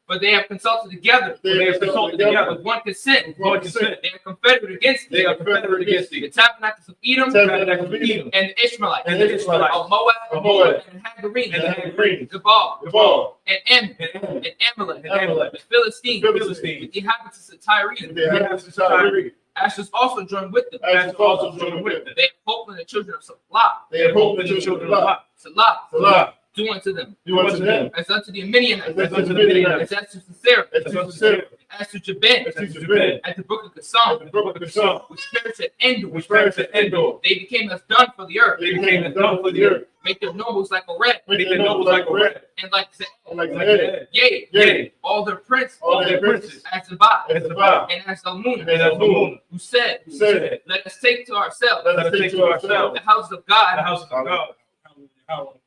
But they have consulted together They have consulted together with one consent. with one consent. They are confederate against They thee. are confederate against The thee. tabernacles of Edom Tabernacles of Edom. and the Ishmaelites And the Ishmaelites. of Moab Of Moab. and Hagarene And the Hagarene. Gebal Gebal. and Ammon And Ammon. and Amalek And Amalek. the Philistines The Philistines. with the inhabitants of Tyre. And the inhabitants of Tyre. Ashes also joined with them. As also joined with them. They have hope in the children of Salah. They have hope in the children of Lot. Salah. Do unto them. Do unto them. As unto the Midianites. As unto the Midianites. As unto Sisera. As to Sarah. As to Jabin. As to Jabin. At the brook of At Kasam. the brook of Kasam. Which perished at Endor. Which perished at Endor. They became as dung for the earth. They became a dung for the earth. Make their nobles like a red. Make their nobles like a red. And like the And like the head. Yea. Yea. All their princes. All their princes. As Zabad. As Zabad. And as Salmuna. And as Moon. Who said, Said, let us take to ourselves let us take to ourselves the house of God, the house of God.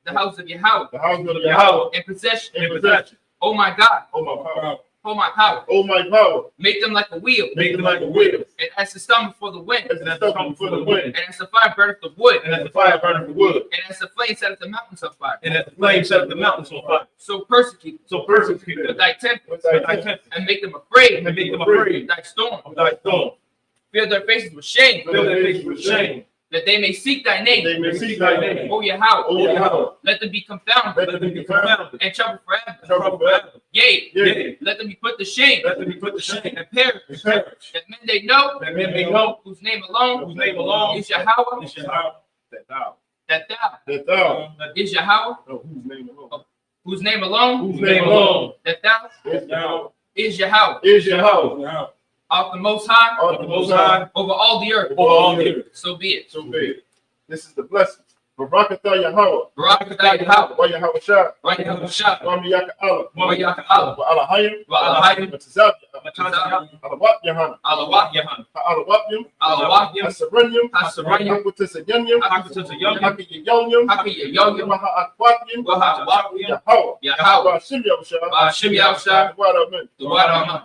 the house of Yahweh, The house of Yahweh. in possession. In possession. Oh my God, Oh my power. oh my power, Oh my power. make them like a wheel, Make them like a wheel. and as the stomach for the wind, As the stubble for the wind. and as the fire burneth the wood, And as the fire burneth the wood. and as the flame setteth the mountains on fire. And as the flame set the mountains on fire. So persecute So persecute with them. thy temple, With thy temple. and make them afraid And make them of afraid thy storm. of thy storm. Fill their faces with shame, Fill their faces with shame. that they may seek thy They name. may seek thy name. O Yahweh, O Yahweh. let them be confounded Let them be confounded. and troubled forever. Trouble forever. Yea, Yea. let them be put to shame Let them be put to shame. and perish. And perish. That men they know, That men may know whose name alone whose name alone is Yahweh, is Yahweh. That thou. that thou That thou. is Yahweh, No, whose name alone. whose name alone Whose name alone that thou is Yahweh. is Yahweh, Is Yahweh. of the Most High All the Most High. over all the earth. Over all the earth. So be it. So be it. This is the blessing. Barakatah Yahweh. Barakatah Yahweh, Wa Yahweh Shah. right now the shop, Wa Miyaka Allah. Wa Yaka Allah, Wa Alahayim. Wa Alahayim, Wa Tazab. Tazab, Alawat Yahana. Alawat Yahan, Alawatyum. Alawatyum, Asarenyum. Hasaranyum, Akwatisanyanyum. Akwatisanyanyum, Hakiyanyum. Hakiyanyum, Mahaakwatym. Wahawatyum, Yahweh. Yahweh, Wa Shim Yahushua. Ba'ashim Yahushua, Wa Amen. the word Amen.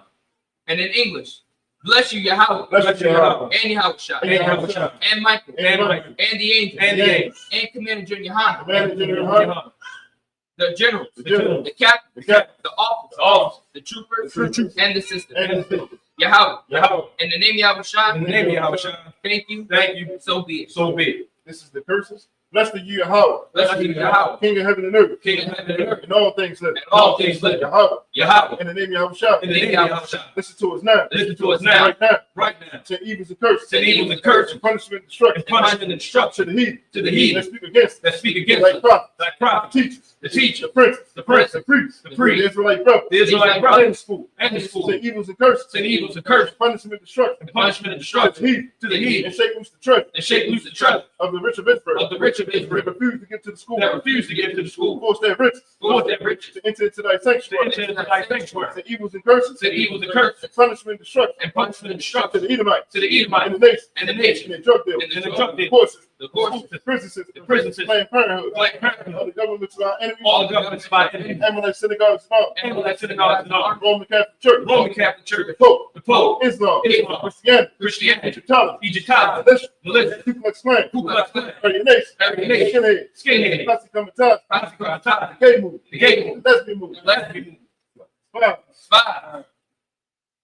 And in English, bless you, Yahweh, Bless you, Yahweh. and Yahushua, And Yahushua. and Michael, And Michael. and the angels, And the angels. and Commander General Yohanan, Commander General Yohanan. the generals, The generals. the captains, The captains. the officers, The officers. the troopers, The troopers. and the sisters. And the sisters. Yahweh, Yahweh. in the name of Yahushua, In the name of Yahushua. thank you, Thank you. so be it. So be it. This is the curses. Blessed are you, Yahweh. Blessed be Yahweh, King of heaven and earth. King of heaven and earth, And all things live. and all things live. Yahweh. Yahweh, In the name of Yahushua. in the name of Yahushua, Listen to us now. listen to us now, Right now. right now. To evils and curses. To evils and curses. To punishment and destruction. And punishment and destruction. To the heathen. To the heathen. That speak against. That speak against Like us, prophets. like prophets, The teachers. the teachers, The princes. the princes, The priests. the priests, The Israelite brothers. the Israelite And brothers, the school. and the school. To evils and curses. To evils and curses. Punishment and destruction. And punishment and To destruction. the heathen. To the heathen. And shake loose the treasure. And shake loose the treasure Of the rich of Israel. of the rich of That Israel refuse to get to the school. that refuse to give to the school. Force their riches. Force their riches. To enter into thy To sanctuary. enter into thy sanctuary. To evils and curses. To evils and curses. Punishment and destruction. And punishment and To destruction. the Edomites. To the Edomites. And the nation. And the nation. And the drug dealers. And the drug dealers. Horses. The courses. The prison system. The prison system. Planned Parenthood. Planned Parenthood. All the governments of our enemies. All the governments of our enemies. Amalek synagogues and all. Amalek synagogues and all. Roman Catholic Church. Roman Catholic The Church. Pope. The Pope. Islam. Islam. Christianity. Christianity. Egyptology. Egyptology. Militia. Militia. Ku Klux Klan. Ku Klux Klan. Aryan Nation. Aryan Nation. Skinhead. Skinhead. Nazi Comitatus. Nazi Comitatus. The Gay Movement. The Gay Movement. The Lesbian Movement. Lesbian. Wow. Spy.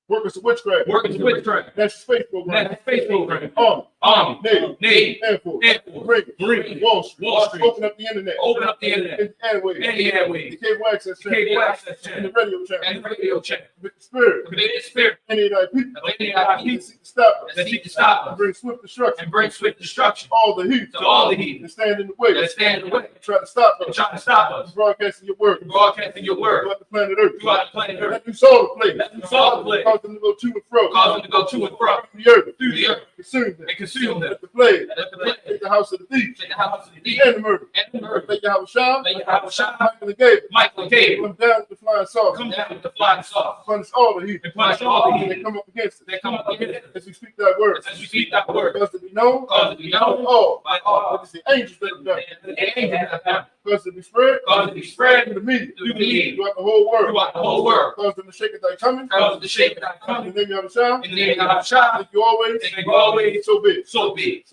Workers of witchcraft. Workers of witchcraft. National Space Program. National Space Program. Army. Army. Navy. Air Force. Air Force. Marine. Wall Street. Wall Street. Open up the internet. Open up the internet. And the airways. And the airways. The cable access channel. Cable access And the channel. radio channel. And the radio channel. With the spirit. Commit the spirit. Any of thy people. Any of thy That people seek to stop us. that seek to stop And us bring swift destruction. and bring swift destruction All the heat. to all the heathen That stand in the way. that stand in the way, Try to stop us. trying to stop us Broadcasting your word. from broadcasting your word Throughout the planet Earth. throughout the planet Earth. Let them saw the place. Let them saw the place. Cause them to go to and fro. Cause them to go to and fro Through the earth. through the earth Consume them. and consume them. Let the plague. Let the plague Take the house of the thief. take the house of the thief And the murder. and the murder. Make your house shine. Make your house shine. Michael and Gabriel. Michael and Gabriel Come down with the flying saucer. come down with the flying saucer Punish all the heathen. and punish all the They heathen come up against it. that come up against us As we speak that word. as we speak that word. Cause to be known. Cause it to be known All. by all. But it's the angels that have done. And the angels have done. Cause to be spread. Cause it to be spread Through the media. through the media Throughout the whole world. throughout the whole world. Cause them to shake it thy coming. Cause it to shake it out In coming. the name of Yahweh. In the name of Yahweh. Thank you always. Thank you always. So be it. So be it.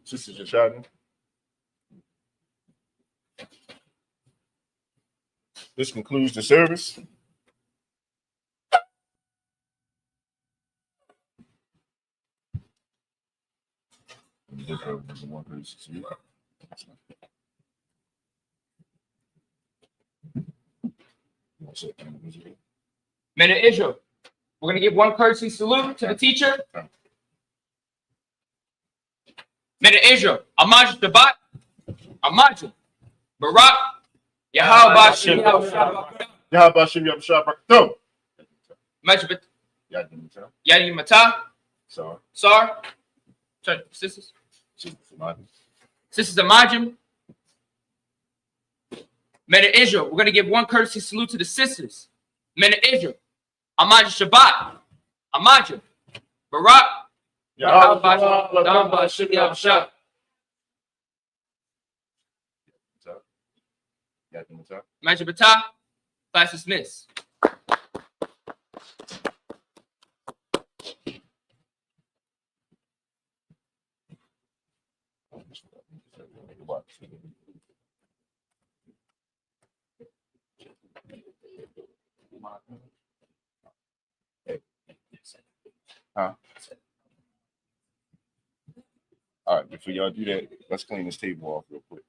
Sister Jashada. This concludes the service. Men of Israel, we're going to give one courtesy salute to the teacher. Men of Israel, Amaj Shabbat, Amaj, Barak, Yahweh Bashem, Yahweh Shem Yahweh Shabbat. Majbat, Yahweh Yadi Matah, So, Sar, sisters, sisters Amajim. Men of Israel, we're going to give one courtesy salute to the sisters. Men of Israel, Amaj Shabbat, Amaj, Barak, Yahweh Bashem, Yahweh Shabbat. Major Batah, class dismissed. Huh? All right, before y'all do that, let's clean this table off real quick.